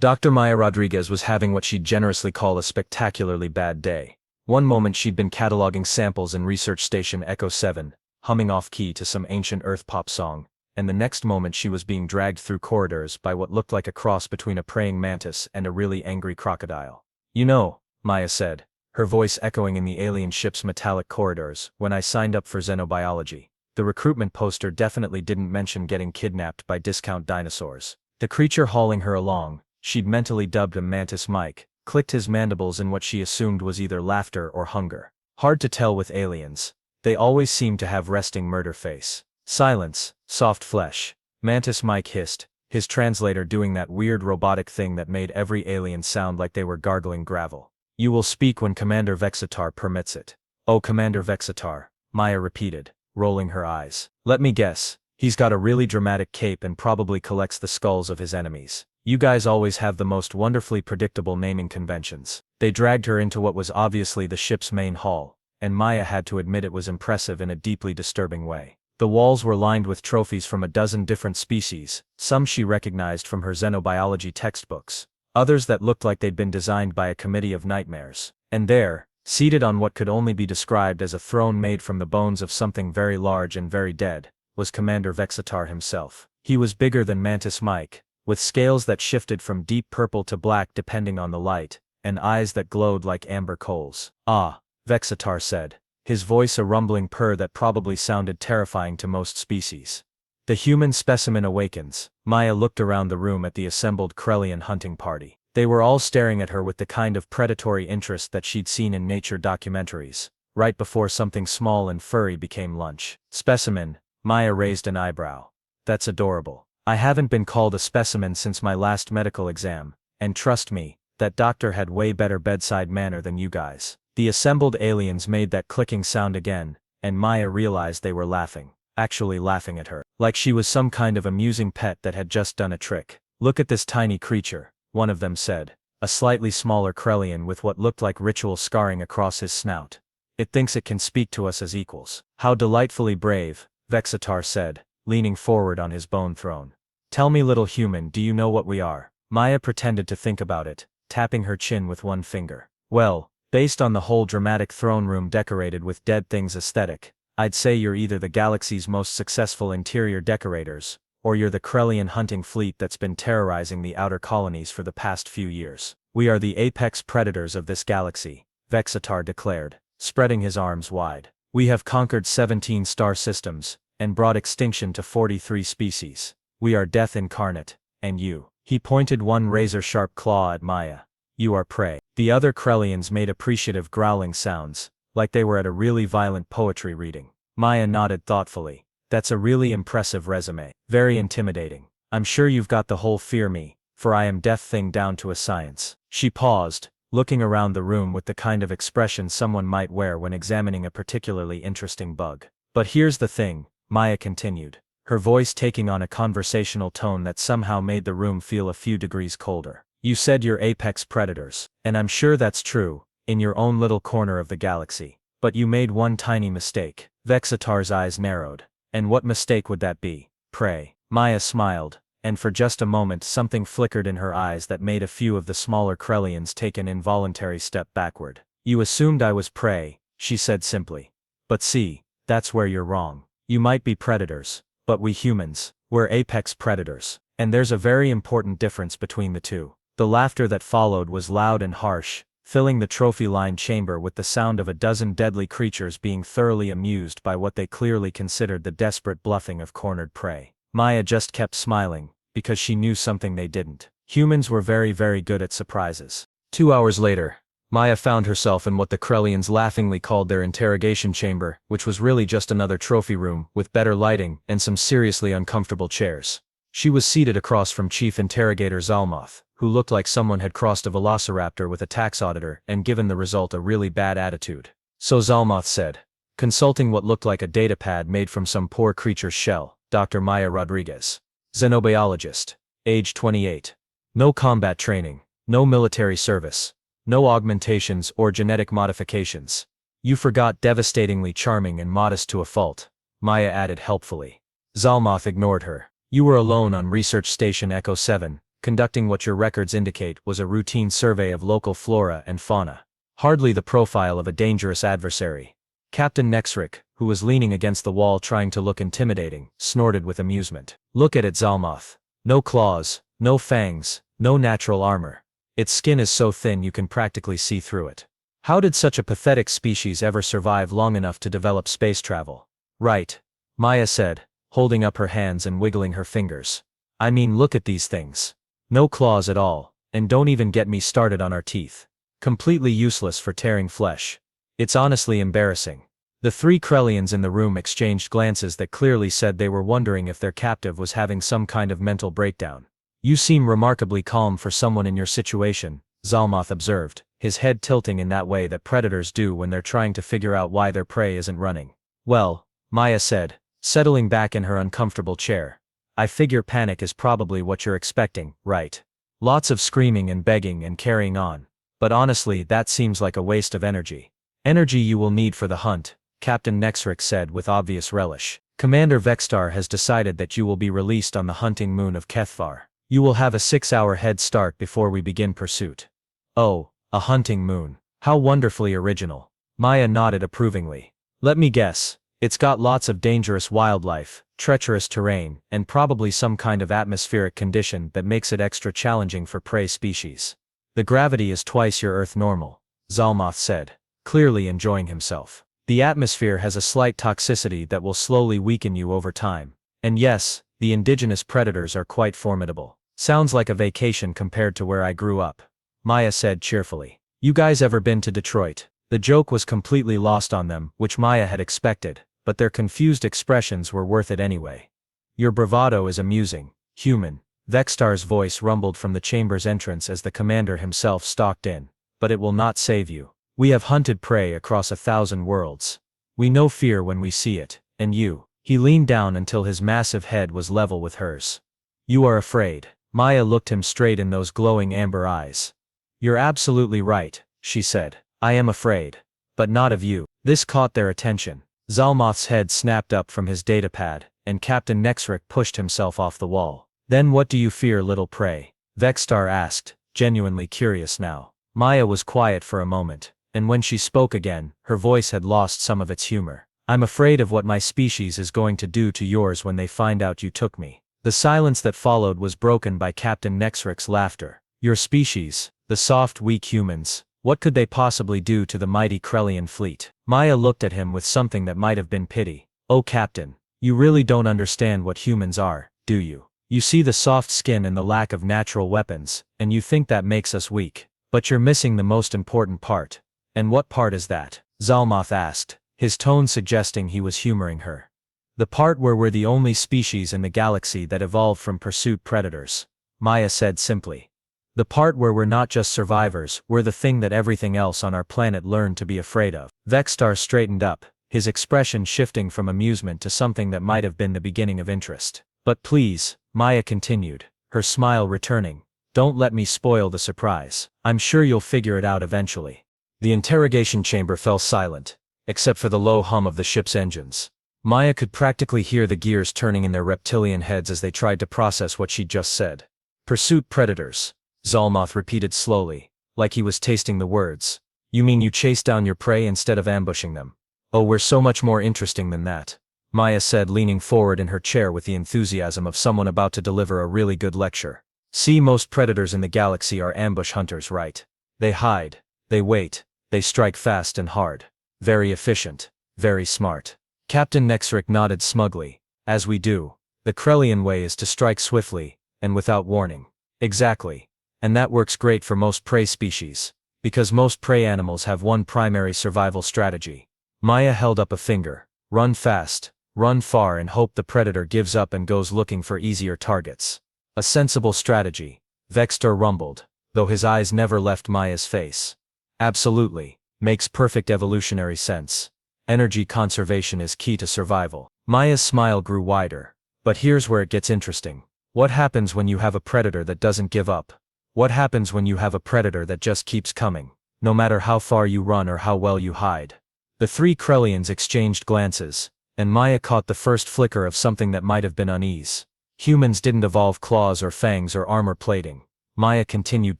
Dr. Maya Rodriguez was having what she'd generously call a spectacularly bad day. One moment she'd been cataloging samples in Research Station Echo 7, humming off-key to some ancient Earth pop song, and the next moment she was being dragged through corridors by what looked like a cross between a praying mantis and a really angry crocodile. You know, Maya said, her voice echoing in the alien ship's metallic corridors, when I signed up for xenobiology, the recruitment poster definitely didn't mention getting kidnapped by discount dinosaurs. The creature hauling her along, she'd mentally dubbed a Mantis Mike, clicked his mandibles in what she assumed was either laughter or hunger. Hard to tell with aliens. They always seem to have resting murder face. Silence, soft flesh. Mantis Mike hissed, his translator doing that weird robotic thing that made every alien sound like they were gargling gravel. You will speak when Commander Vexitar permits it. Oh, Commander Vexitar, Maya repeated, rolling her eyes. Let me guess, he's got a really dramatic cape and probably collects the skulls of his enemies. You guys always have the most wonderfully predictable naming conventions. They dragged her into what was obviously the ship's main hall, and Maya had to admit it was impressive in a deeply disturbing way. The walls were lined with trophies from a dozen different species, some she recognized from her xenobiology textbooks, others that looked like they'd been designed by a committee of nightmares. And there, seated on what could only be described as a throne made from the bones of something very large and very dead, was Commander Vexitar himself. He was bigger than Mantis Mike, with scales that shifted from deep purple to black depending on the light, and eyes that glowed like amber coals. Ah, Vexitar said, his voice a rumbling purr that probably sounded terrifying to most species. The human specimen awakens. Maya looked around the room at the assembled Krellian hunting party. They were all staring at her with the kind of predatory interest that she'd seen in nature documentaries, right before something small and furry became lunch. Specimen, Maya raised an eyebrow. That's adorable. I haven't been called a specimen since my last medical exam, and trust me, that doctor had way better bedside manner than you guys. The assembled aliens made that clicking sound again, and Maya realized they were laughing, actually laughing at her, like she was some kind of amusing pet that had just done a trick. Look at this tiny creature, one of them said, a slightly smaller Krellian with what looked like ritual scarring across his snout. It thinks it can speak to us as equals. How delightfully brave, Vexitar said, leaning forward on his bone throne. Tell me, little human, do you know what we are? Maya pretended to think about it, tapping her chin with one finger. Well, based on the whole dramatic throne room decorated with dead things aesthetic, I'd say you're either the galaxy's most successful interior decorators, or you're the Krellian hunting fleet that's been terrorizing the outer colonies for the past few years. We are the apex predators of this galaxy, Vexitar declared, spreading his arms wide. We have conquered 17 star systems, and brought extinction to 43 species. We are death incarnate, and you. He pointed one razor-sharp claw at Maya. You are prey. The other Krellians made appreciative growling sounds, like they were at a really violent poetry reading. Maya nodded thoughtfully. That's a really impressive resume. Very intimidating. I'm sure you've got the whole fear me, for I am death thing down to a science. She paused, looking around the room with the kind of expression someone might wear when examining a particularly interesting bug. But here's the thing, Maya continued, her voice taking on a conversational tone that somehow made the room feel a few degrees colder. You said you're apex predators, and I'm sure that's true, in your own little corner of the galaxy. But you made one tiny mistake. Vexitar's eyes narrowed. And what mistake would that be? Prey. Maya smiled, and for just a moment something flickered in her eyes that made a few of the smaller Krellians take an involuntary step backward. You assumed I was prey, she said simply. But see, that's where you're wrong. You might be predators, but we humans, we're apex predators. And there's a very important difference between the two. The laughter that followed was loud and harsh, filling the trophy-lined chamber with the sound of a dozen deadly creatures being thoroughly amused by what they clearly considered the desperate bluffing of cornered prey. Maya just kept smiling, because she knew something they didn't. Humans were very, very good at surprises. 2 hours later, Maya found herself in what the Krellians laughingly called their interrogation chamber, which was really just another trophy room, with better lighting and some seriously uncomfortable chairs. She was seated across from Chief Interrogator Zalmoth, who looked like someone had crossed a velociraptor with a tax auditor and given the result a really bad attitude. So Zalmoth said, consulting what looked like a datapad made from some poor creature's shell, Dr. Maya Rodriguez. Xenobiologist. Age 28. No combat training, no military service, no augmentations or genetic modifications. You forgot devastatingly charming and modest to a fault, Maya added helpfully. Zalmoth ignored her. You were alone on Research Station Echo 7, conducting what your records indicate was a routine survey of local flora and fauna. Hardly the profile of a dangerous adversary. Captain Nexric, who was leaning against the wall trying to look intimidating, snorted with amusement. Look at it, Zalmoth. No claws, no fangs, no natural armor. Its skin is so thin you can practically see through it. How did such a pathetic species ever survive long enough to develop space travel? Right, Maya said, holding up her hands and wiggling her fingers. I mean, look at these things. No claws at all, and don't even get me started on our teeth. Completely useless for tearing flesh. It's honestly embarrassing. The three Krellians in the room exchanged glances that clearly said they were wondering if their captive was having some kind of mental breakdown. You seem remarkably calm for someone in your situation, Zalmoth observed, his head tilting in that way that predators do when they're trying to figure out why their prey isn't running. Well, Maya said, settling back in her uncomfortable chair. I figure panic is probably what you're expecting, right? Lots of screaming and begging and carrying on. But honestly, that seems like a waste of energy. Energy you will need for the hunt, Captain Nexric said with obvious relish. Commander Vextar has decided that you will be released on the hunting moon of Kethvar. You will have a 6-hour head start before we begin pursuit. Oh, a hunting moon. How wonderfully original. Maya nodded approvingly. Let me guess, it's got lots of dangerous wildlife, treacherous terrain, and probably some kind of atmospheric condition that makes it extra challenging for prey species. The gravity is twice your Earth normal, Zalmoth said, clearly enjoying himself. The atmosphere has a slight toxicity that will slowly weaken you over time. And yes, the indigenous predators are quite formidable. Sounds like a vacation compared to where I grew up, Maya said cheerfully. You guys ever been to Detroit? The joke was completely lost on them, which Maya had expected, but their confused expressions were worth it anyway. Your bravado is amusing, human. Vextar's voice rumbled from the chamber's entrance as the commander himself stalked in. But it will not save you. We have hunted prey across 1,000 worlds. We know fear when we see it, and you. He leaned down until his massive head was level with hers. You are afraid. Maya looked him straight in those glowing amber eyes. You're absolutely right, she said. I am afraid. But not of you. This caught their attention. Zalmoth's head snapped up from his datapad, and Captain Nexric pushed himself off the wall. Then what do you fear, little prey? Vextar asked, genuinely curious now. Maya was quiet for a moment, and when she spoke again, her voice had lost some of its humor. I'm afraid of what my species is going to do to yours when they find out you took me. The silence that followed was broken by Captain Nexric's laughter. Your species, the soft, weak humans, what could they possibly do to the mighty Krellian fleet? Maya looked at him with something that might have been pity. Oh Captain, you really don't understand what humans are, do you? You see the soft skin and the lack of natural weapons, and you think that makes us weak. But you're missing the most important part. And what part is that? Zalmoth asked, his tone suggesting he was humoring her. The part where we're the only species in the galaxy that evolved from pursuit predators, Maya said simply. The part where we're not just survivors, we're the thing that everything else on our planet learned to be afraid of. Vextar straightened up, his expression shifting from amusement to something that might have been the beginning of interest. But please, Maya continued, her smile returning, don't let me spoil the surprise. I'm sure you'll figure it out eventually. The interrogation chamber fell silent, except for the low hum of the ship's engines. Maya could practically hear the gears turning in their reptilian heads as they tried to process what she'd just said. Pursuit predators, Zalmoth repeated slowly, like he was tasting the words. You mean you chase down your prey instead of ambushing them? Oh, we're so much more interesting than that, Maya said, leaning forward in her chair with the enthusiasm of someone about to deliver a really good lecture. See, most predators in the galaxy are ambush hunters, right? They hide, they wait, they strike fast and hard. Very efficient, very smart. Captain Nexric nodded smugly. As we do. The Krellian way is to strike swiftly, and without warning. Exactly. And that works great for most prey species. Because most prey animals have one primary survival strategy. Maya held up a finger. Run fast, run far, and hope the predator gives up and goes looking for easier targets. A sensible strategy, Vextar rumbled, though his eyes never left Maya's face. Absolutely. Makes perfect evolutionary sense. Energy conservation is key to survival. Maya's smile grew wider. But here's where it gets interesting. What happens when you have a predator that doesn't give up? What happens when you have a predator that just keeps coming, no matter how far you run or how well you hide? The three Krellians exchanged glances, and Maya caught the first flicker of something that might have been unease. Humans didn't evolve claws or fangs or armor plating. Maya continued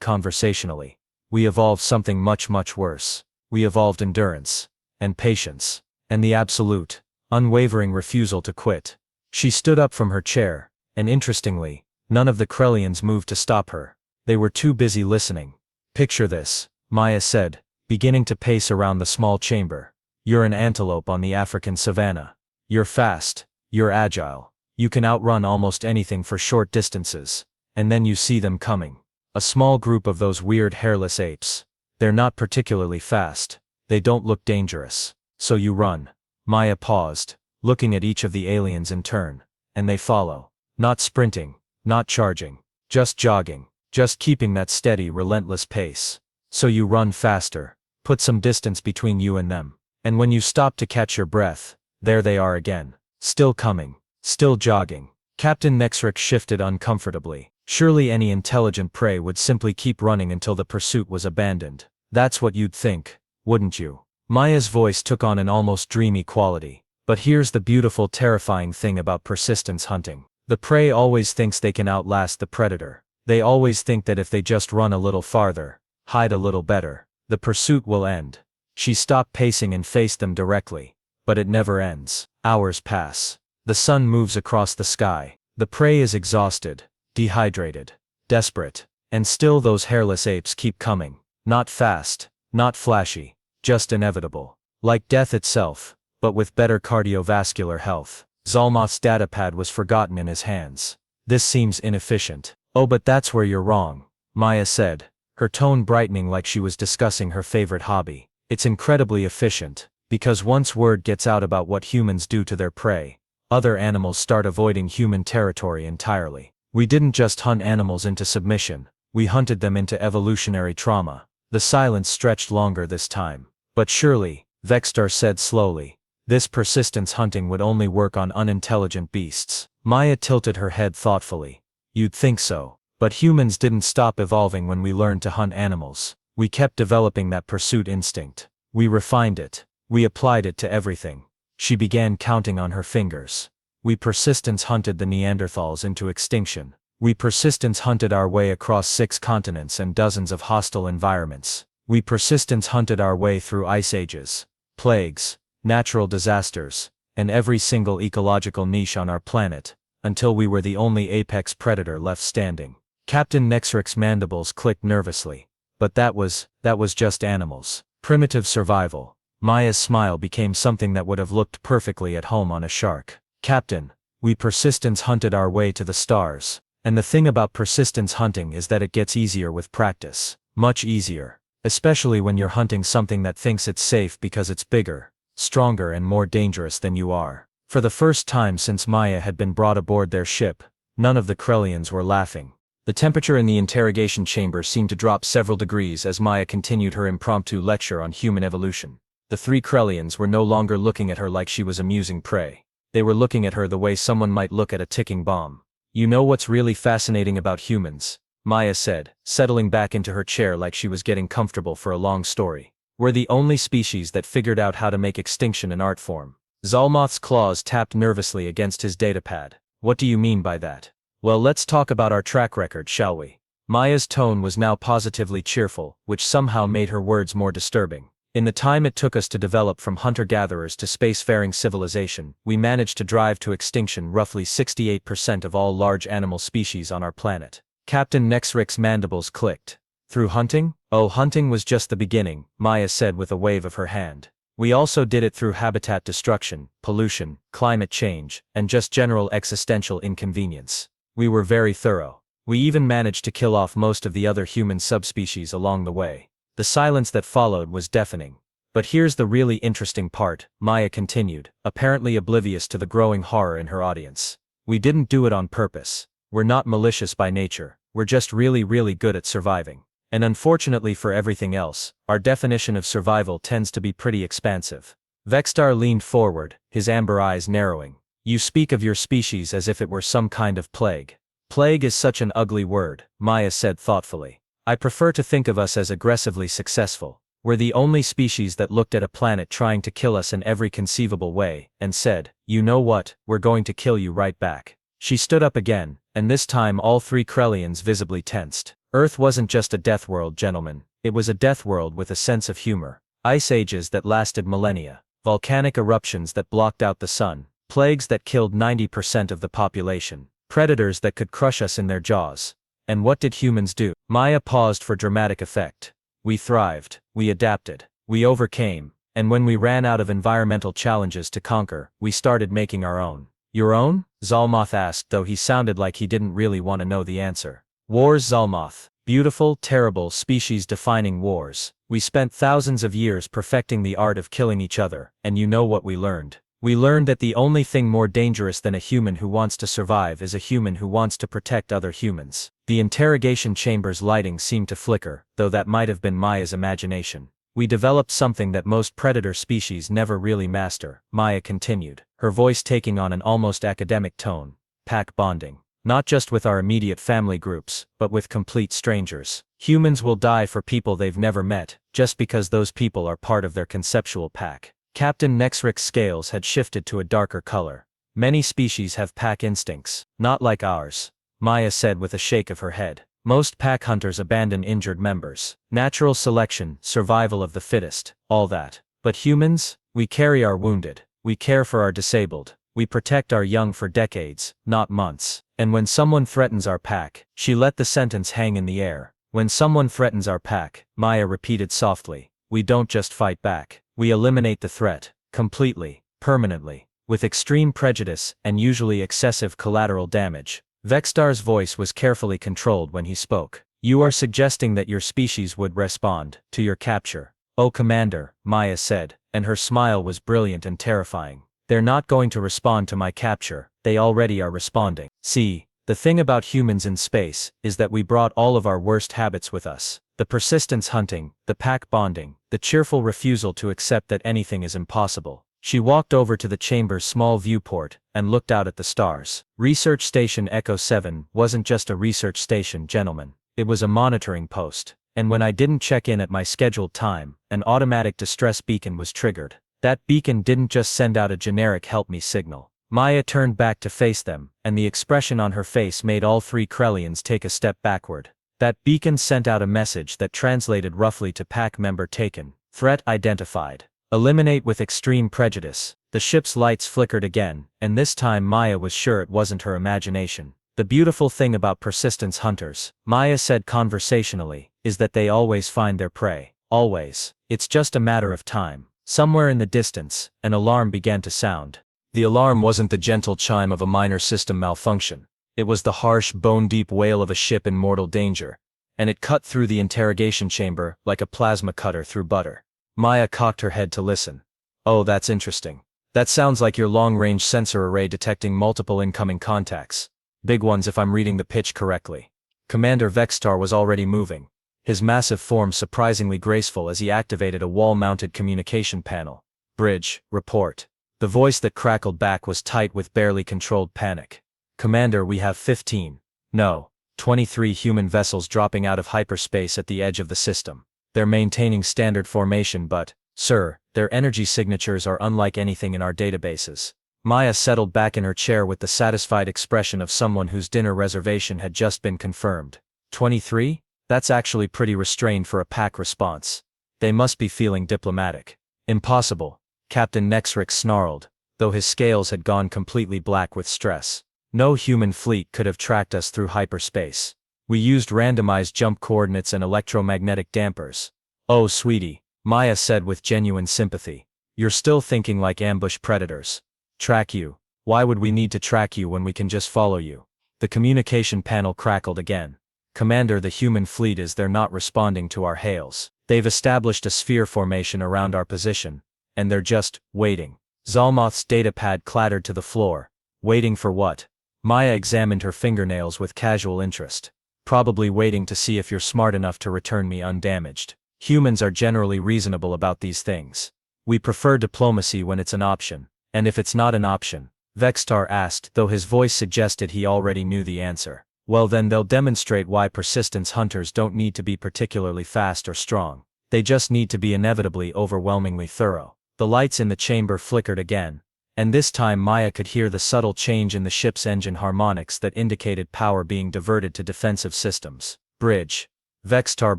conversationally. We evolved something much, much worse. We evolved endurance. And patience. And the absolute, unwavering refusal to quit. She stood up from her chair, and interestingly, none of the Krellians moved to stop her. They were too busy listening. Picture this, Maya said, beginning to pace around the small chamber. You're an antelope on the African savanna. You're fast. You're agile. You can outrun almost anything for short distances. And then you see them coming. A small group of those weird hairless apes. They're not particularly fast. They don't look dangerous. So you run. Maya paused, looking at each of the aliens in turn. And they follow. Not sprinting. Not charging. Just jogging. Just keeping that steady, relentless pace. So you run faster. Put some distance between you and them. And when you stop to catch your breath, there they are again. Still coming. Still jogging. Captain Nexrick shifted uncomfortably. Surely any intelligent prey would simply keep running until the pursuit was abandoned. That's what you'd think, wouldn't you? Maya's voice took on an almost dreamy quality. But here's the beautiful, terrifying thing about persistence hunting. The prey always thinks they can outlast the predator. They always think that if they just run a little farther, hide a little better, the pursuit will end. She stopped pacing and faced them directly. But it never ends. Hours pass. The sun moves across the sky. The prey is exhausted, dehydrated, desperate. And still those hairless apes keep coming. Not fast, not flashy, just inevitable. Like death itself, but with better cardiovascular health. Zalmoth's datapad was forgotten in his hands. This seems inefficient. Oh, but that's where you're wrong, Maya said, her tone brightening like she was discussing her favorite hobby. It's incredibly efficient, because once word gets out about what humans do to their prey, other animals start avoiding human territory entirely. We didn't just hunt animals into submission, we hunted them into evolutionary trauma. The silence stretched longer this time. But surely, Vextar said slowly, this persistence hunting would only work on unintelligent beasts. Maya tilted her head thoughtfully. You'd think so. But humans didn't stop evolving when we learned to hunt animals. We kept developing that pursuit instinct. We refined it. We applied it to everything. She began counting on her fingers. We persistence hunted the Neanderthals into extinction. We persistence hunted our way across 6 continents and dozens of hostile environments. We persistence hunted our way through ice ages, plagues, natural disasters, and every single ecological niche on our planet, until we were the only apex predator left standing. Captain Nexrick's mandibles clicked nervously. But that was just animals. Primitive survival. Maya's smile became something that would have looked perfectly at home on a shark. Captain, we persistence hunted our way to the stars. And the thing about persistence hunting is that it gets easier with practice. Much easier. Especially when you're hunting something that thinks it's safe because it's bigger, stronger and more dangerous than you are. For the first time since Maya had been brought aboard their ship, none of the Krellians were laughing. The temperature in the interrogation chamber seemed to drop several degrees as Maya continued her impromptu lecture on human evolution. The 3 Krellians were no longer looking at her like she was amusing prey. They were looking at her the way someone might look at a ticking bomb. You know what's really fascinating about humans? Maya said, settling back into her chair like she was getting comfortable for a long story. We're the only species that figured out how to make extinction an art form. Zalmoth's claws tapped nervously against his datapad. What do you mean by that? Well, let's talk about our track record, shall we? Maya's tone was now positively cheerful, which somehow made her words more disturbing. In the time it took us to develop from hunter-gatherers to spacefaring civilization, we managed to drive to extinction roughly 68% of all large animal species on our planet. Captain Nexrick's mandibles clicked. Through hunting? Oh, hunting was just the beginning, Maya said with a wave of her hand. We also did it through habitat destruction, pollution, climate change, and just general existential inconvenience. We were very thorough. We even managed to kill off most of the other human subspecies along the way. The silence that followed was deafening. But here's the really interesting part, Maya continued, apparently oblivious to the growing horror in her audience. We didn't do it on purpose. We're not malicious by nature, we're just really, really good at surviving. And unfortunately for everything else, our definition of survival tends to be pretty expansive. Vextar leaned forward, his amber eyes narrowing. You speak of your species as if it were some kind of plague. Plague is such an ugly word, Maya said thoughtfully. I prefer to think of us as aggressively successful. We're the only species that looked at a planet trying to kill us in every conceivable way, and said, you know what, we're going to kill you right back. She stood up again, and this time all three Krellians visibly tensed. Earth wasn't just a death world, gentlemen. It was a death world with a sense of humor. Ice ages that lasted millennia. Volcanic eruptions that blocked out the sun. Plagues that killed 90% of the population. Predators that could crush us in their jaws. And what did humans do? Maya paused for dramatic effect. We thrived. We adapted. We overcame. And when we ran out of environmental challenges to conquer, we started making our own. Your own? Zalmoth asked, though he sounded like he didn't really want to know the answer. Wars, Zalmoth. Beautiful, terrible, species-defining wars. We spent thousands of years perfecting the art of killing each other, and you know what we learned. We learned that the only thing more dangerous than a human who wants to survive is a human who wants to protect other humans. The interrogation chamber's lighting seemed to flicker, though that might have been Maya's imagination. We developed something that most predator species never really master, Maya continued, her voice taking on an almost academic tone. Pack bonding. Not just with our immediate family groups, but with complete strangers. Humans will die for people they've never met, just because those people are part of their conceptual pack. Captain Nexrick's scales had shifted to a darker color. Many species have pack instincts, not like ours, Maya said with a shake of her head. Most pack hunters abandon injured members. Natural selection, survival of the fittest, all that. But humans? We carry our wounded. We care for our disabled. We protect our young for decades, not months. And when someone threatens our pack, she let the sentence hang in the air. When someone threatens our pack, Maya repeated softly, we don't just fight back. We eliminate the threat, completely, permanently, with extreme prejudice and usually excessive collateral damage. Vextar's voice was carefully controlled when he spoke. You are suggesting that your species would respond to your capture. Oh, Commander, Maya said, and her smile was brilliant and terrifying. They're not going to respond to my capture, they already are responding. See, the thing about humans in space is that we brought all of our worst habits with us. The persistence hunting, the pack bonding, the cheerful refusal to accept that anything is impossible. She walked over to the chamber's small viewport and looked out at the stars. Research Station Echo 7 wasn't just a research station, gentlemen. It was a monitoring post. And when I didn't check in at my scheduled time, an automatic distress beacon was triggered. That beacon didn't just send out a generic help me signal. Maya turned back to face them, and the expression on her face made all three Krellians take a step backward. That beacon sent out a message that translated roughly to pack member taken, threat identified. Eliminate with extreme prejudice. The ship's lights flickered again, and this time Maya was sure it wasn't her imagination. The beautiful thing about persistence hunters, Maya said conversationally, is that they always find their prey. Always. It's just a matter of time. Somewhere in the distance, an alarm began to sound. The alarm wasn't the gentle chime of a minor system malfunction. It was the harsh, bone-deep wail of a ship in mortal danger, and it cut through the interrogation chamber like a plasma cutter through butter. Maya cocked her head to listen. Oh, that's interesting. That sounds like your long-range sensor array detecting multiple incoming contacts. Big ones if I'm reading the pitch correctly. Commander Vextar was already moving, his massive form surprisingly graceful as he activated a wall-mounted communication panel. Bridge, report. The voice that crackled back was tight with barely controlled panic. Commander, we have 15. No, 23 human vessels dropping out of hyperspace at the edge of the system. They're maintaining standard formation but, sir, their energy signatures are unlike anything in our databases. Maya settled back in her chair with the satisfied expression of someone whose dinner reservation had just been confirmed. 23? That's actually pretty restrained for a pack response. They must be feeling diplomatic. Impossible, Captain Nexrick snarled, though his scales had gone completely black with stress. No human fleet could have tracked us through hyperspace. We used randomized jump coordinates and electromagnetic dampers. Oh, sweetie, Maya said with genuine sympathy. You're still thinking like ambush predators. Track you? Why would we need to track you when we can just follow you? The communication panel crackled again. Commander, the human fleet is they're not responding to our hails. They've established a sphere formation around our position, and they're just waiting. Zalmoth's datapad clattered to the floor. Waiting for what? Maya examined her fingernails with casual interest. Probably waiting to see if you're smart enough to return me undamaged. Humans are generally reasonable about these things. We prefer diplomacy when it's an option. And if it's not an option? Vextar asked, though his voice suggested he already knew the answer. Well then they'll demonstrate why persistence hunters don't need to be particularly fast or strong. They just need to be inevitably overwhelmingly thorough. The lights in the chamber flickered again, And this time Maya could hear the subtle change in the ship's engine harmonics that indicated power being diverted to defensive systems. Bridge. Vextar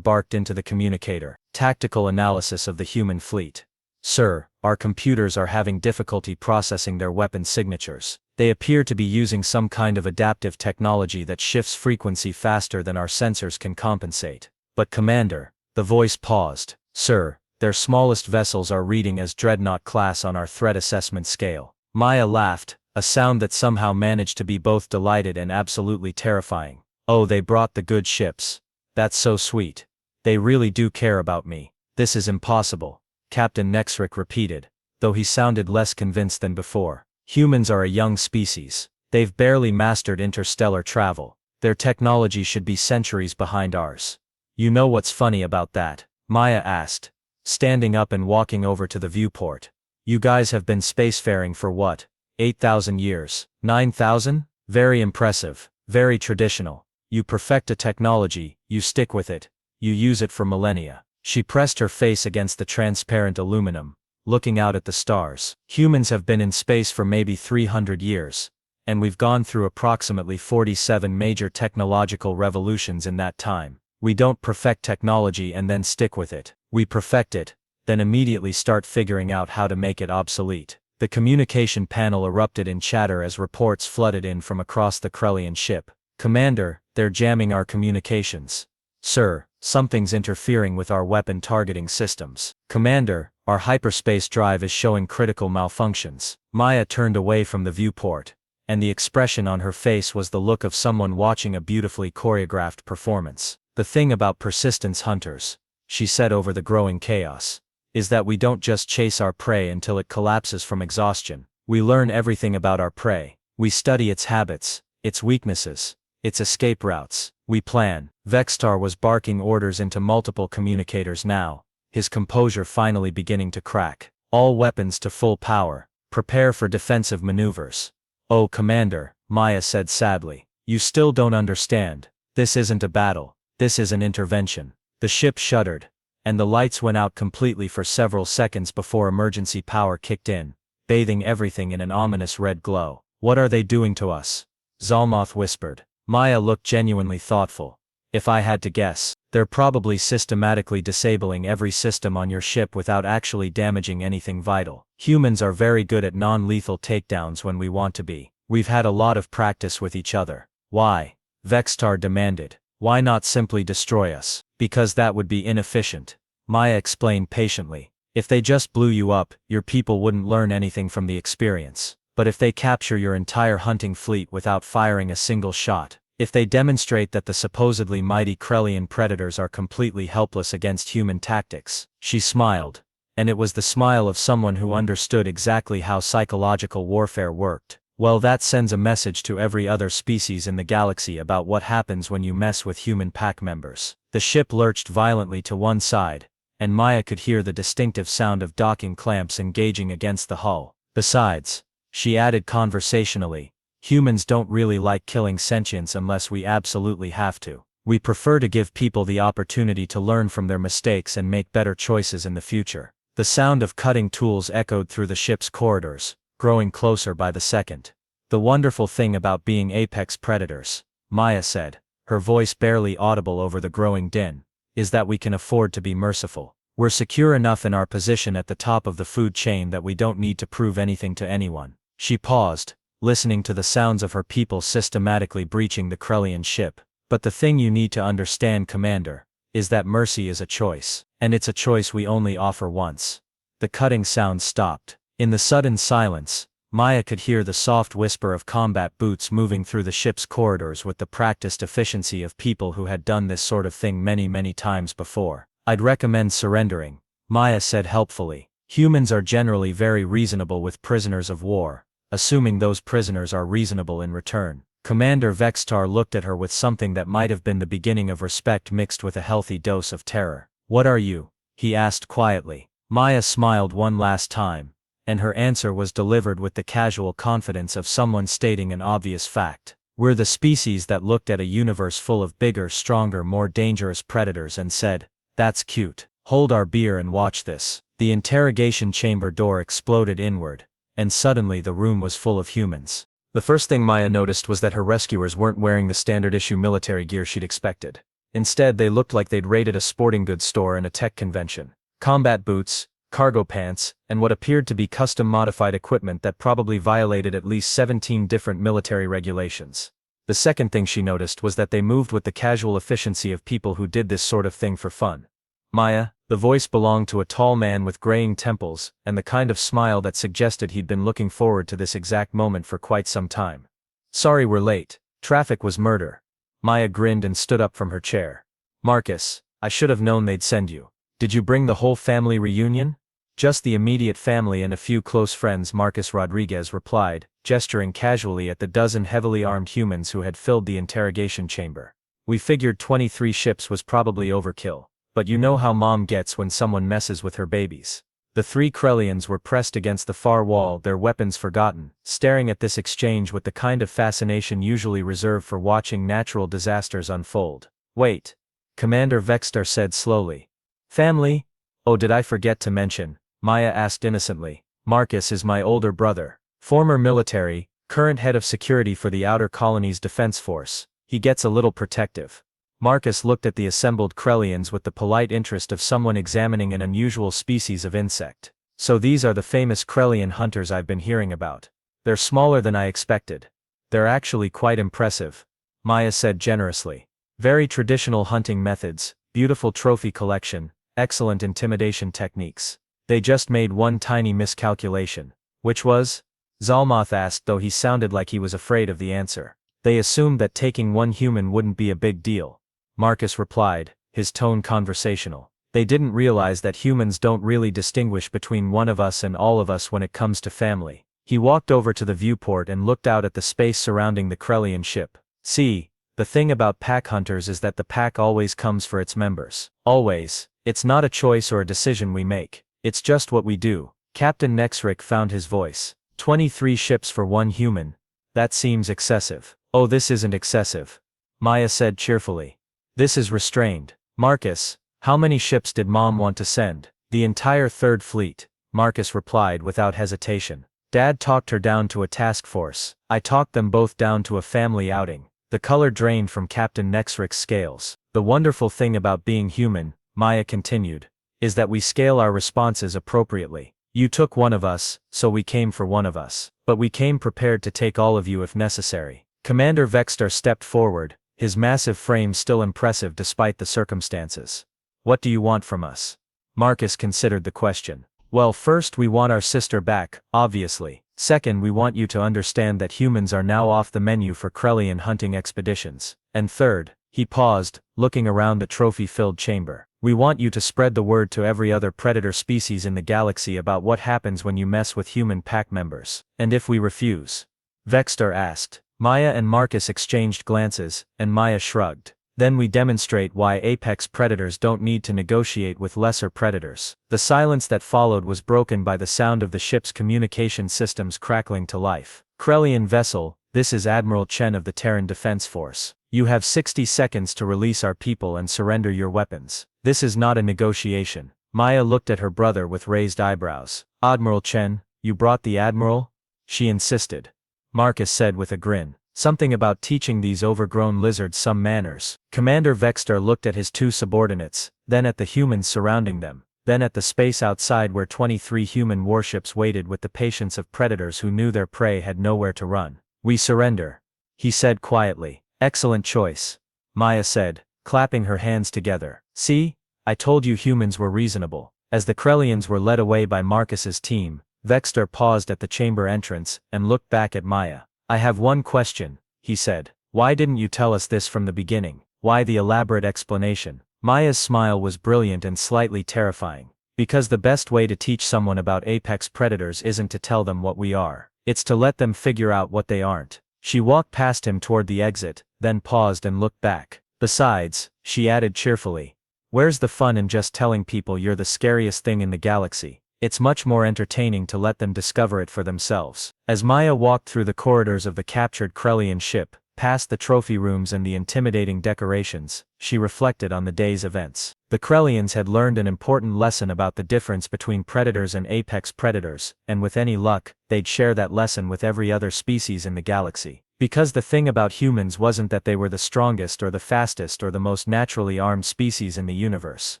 barked into the communicator. Tactical analysis of the human fleet. Sir, our computers are having difficulty processing their weapon signatures. They appear to be using some kind of adaptive technology that shifts frequency faster than our sensors can compensate. But Commander, the voice paused. Sir, their smallest vessels are reading as Dreadnought class on our threat assessment scale. Maya laughed, a sound that somehow managed to be both delighted and absolutely terrifying. Oh, they brought the good ships. That's so sweet. They really do care about me. This is impossible, Captain Nexrick repeated, though he sounded less convinced than before. Humans are a young species. They've barely mastered interstellar travel. Their technology should be centuries behind ours. You know what's funny about that? Maya asked, standing up and walking over to the viewport. You guys have been spacefaring for what? 8,000 years? 9,000? Very impressive. Very traditional. You perfect a technology, you stick with it. You use it for millennia. She pressed her face against the transparent aluminum, looking out at the stars. Humans have been in space for maybe 300 years, and we've gone through approximately 47 major technological revolutions in that time. We don't perfect technology and then stick with it. We perfect it, then immediately start figuring out how to make it obsolete. The communication panel erupted in chatter as reports flooded in from across the Krellian ship. Commander, they're jamming our communications. Sir, something's interfering with our weapon targeting systems. Commander, our hyperspace drive is showing critical malfunctions. Maya turned away from the viewport, and the expression on her face was the look of someone watching a beautifully choreographed performance. The thing about persistence hunters, she said over the growing chaos, is that we don't just chase our prey until it collapses from exhaustion. We learn everything about our prey. We study its habits, its weaknesses, its escape routes. We plan. Vextar was barking orders into multiple communicators now, his composure finally beginning to crack. All weapons to full power. Prepare for defensive maneuvers. Oh, Commander, Maya said sadly. You still don't understand. This isn't a battle. This is an intervention. The ship shuddered, and the lights went out completely for several seconds before emergency power kicked in, bathing everything in an ominous red glow. What are they doing to us? Zalmoth whispered. Maya looked genuinely thoughtful. If I had to guess, they're probably systematically disabling every system on your ship without actually damaging anything vital. Humans are very good at non-lethal takedowns when we want to be. We've had a lot of practice with each other. Why? Vextar demanded. Why not simply destroy us? Because that would be inefficient. Maya explained patiently. If they just blew you up, your people wouldn't learn anything from the experience. But if they capture your entire hunting fleet without firing a single shot, if they demonstrate that the supposedly mighty Krellian predators are completely helpless against human tactics, she smiled, and it was the smile of someone who understood exactly how psychological warfare worked. Well, that sends a message to every other species in the galaxy about what happens when you mess with human pack members. The ship lurched violently to one side, and Maya could hear the distinctive sound of docking clamps engaging against the hull. Besides, she added conversationally, humans don't really like killing sentients unless we absolutely have to. We prefer to give people the opportunity to learn from their mistakes and make better choices in the future. The sound of cutting tools echoed through the ship's corridors, growing closer by the second. The wonderful thing about being apex predators, Maya said, her voice barely audible over the growing din, is that we can afford to be merciful. We're secure enough in our position at the top of the food chain that we don't need to prove anything to anyone. She paused, listening to the sounds of her people systematically breaching the Krellian ship. But the thing you need to understand, Commander, is that mercy is a choice, and it's a choice we only offer once. The cutting sound stopped. In the sudden silence, Maya could hear the soft whisper of combat boots moving through the ship's corridors with the practiced efficiency of people who had done this sort of thing many times before. I'd recommend surrendering, Maya said helpfully. Humans are generally very reasonable with prisoners of war, assuming those prisoners are reasonable in return. Commander Vextar looked at her with something that might have been the beginning of respect mixed with a healthy dose of terror. What are you? He asked quietly. Maya smiled one last time, and her answer was delivered with the casual confidence of someone stating an obvious fact. We're the species that looked at a universe full of bigger, stronger, more dangerous predators and said, "That's cute. Hold our beer and watch this." The interrogation chamber door exploded inward, and suddenly the room was full of humans. The first thing Maya noticed was that her rescuers weren't wearing the standard-issue military gear she'd expected. Instead, they looked like they'd raided a sporting goods store and a tech convention. Combat boots, cargo pants, and what appeared to be custom-modified equipment that probably violated at least 17 different military regulations. The second thing she noticed was that they moved with the casual efficiency of people who did this sort of thing for fun. Maya, the voice belonged to a tall man with graying temples, and the kind of smile that suggested he'd been looking forward to this exact moment for quite some time. Sorry we're late. Traffic was murder. Maya grinned and stood up from her chair. Marcus, I should have known they'd send you. Did you bring the whole family reunion? Just the immediate family and a few close friends, Marcus Rodriguez replied, gesturing casually at the dozen heavily armed humans who had filled the interrogation chamber. We figured 23 ships was probably overkill. But you know how mom gets when someone messes with her babies. The three Krellians were pressed against the far wall, their weapons forgotten, staring at this exchange with the kind of fascination usually reserved for watching natural disasters unfold. Wait. Commander Vexter said slowly. Family? Oh, did I forget to mention? Maya asked innocently. Marcus is my older brother. Former military, current head of security for the Outer Colonies Defense Force. He gets a little protective. Marcus looked at the assembled Krellians with the polite interest of someone examining an unusual species of insect. So these are the famous Krellian hunters I've been hearing about. They're smaller than I expected. They're actually quite impressive, Maya said generously. Very traditional hunting methods, beautiful trophy collection, excellent intimidation techniques. They just made one tiny miscalculation. Which was? Zalmoth asked, though he sounded like he was afraid of the answer. They assumed that taking one human wouldn't be a big deal. Marcus replied, his tone conversational. They didn't realize that humans don't really distinguish between one of us and all of us when it comes to family. He walked over to the viewport and looked out at the space surrounding the Krellian ship. See, the thing about pack hunters is that the pack always comes for its members. Always. It's not a choice or a decision we make. It's just what we do. Captain Nexrick found his voice. 23 ships for one human. That seems excessive. Oh, this isn't excessive, Maya said cheerfully. This is restrained. Marcus, how many ships did Mom want to send? The entire Third Fleet, Marcus replied without hesitation. Dad talked her down to a task force. I talked them both down to a family outing. The color drained from Captain Nexrick's scales. The wonderful thing about being human, Maya continued, is that we scale our responses appropriately. You took one of us, so we came for one of us. But we came prepared to take all of you if necessary. Commander Vexter stepped forward, his massive frame still impressive despite the circumstances. What do you want from us? Marcus considered the question. Well, first we want our sister back, obviously. Second, we want you to understand that humans are now off the menu for Krellian hunting expeditions. And third, he paused, looking around the trophy-filled chamber. We want you to spread the word to every other predator species in the galaxy about what happens when you mess with human pack members. And if we refuse? Vexter asked. Maya and Marcus exchanged glances, and Maya shrugged. Then we demonstrate why apex predators don't need to negotiate with lesser predators. The silence that followed was broken by the sound of the ship's communication systems crackling to life. Krellian vessel, this is Admiral Chen of the Terran Defense Force. You have 60 seconds to release our people and surrender your weapons. This is not a negotiation. Maya looked at her brother with raised eyebrows. Admiral Chen, you brought the Admiral? She insisted. Marcus said with a grin. Something about teaching these overgrown lizards some manners. Commander Vexter looked at his two subordinates, then at the humans surrounding them, then at the space outside where 23 human warships waited with the patience of predators who knew their prey had nowhere to run. We surrender, he said quietly. Excellent choice, Maya said, clapping her hands together. See? I told you humans were reasonable. As the Krellians were led away by Marcus's team, Vexter paused at the chamber entrance and looked back at Maya. I have one question, he said. Why didn't you tell us this from the beginning? Why the elaborate explanation? Maya's smile was brilliant and slightly terrifying. Because the best way to teach someone about apex predators isn't to tell them what we are. It's to let them figure out what they aren't. She walked past him toward the exit, then paused and looked back. Besides, she added cheerfully, where's the fun in just telling people you're the scariest thing in the galaxy? It's much more entertaining to let them discover it for themselves. As Maya walked through the corridors of the captured Krellian ship, past the trophy rooms and the intimidating decorations, she reflected on the day's events. The Krellians had learned an important lesson about the difference between predators and apex predators, and with any luck, they'd share that lesson with every other species in the galaxy. Because the thing about humans wasn't that they were the strongest or the fastest or the most naturally armed species in the universe.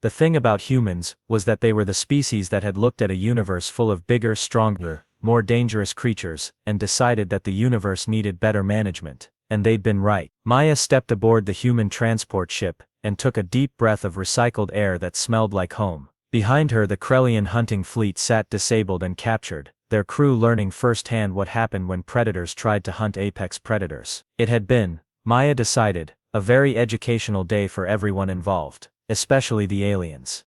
The thing about humans was that they were the species that had looked at a universe full of bigger, stronger, more dangerous creatures, and decided that the universe needed better management. And they'd been right. Maya stepped aboard the human transport ship, and took a deep breath of recycled air that smelled like home. Behind her the Krellian hunting fleet sat disabled and captured, their crew learning firsthand what happened when predators tried to hunt apex predators. It had been, Maya decided, a very educational day for everyone involved, especially the aliens.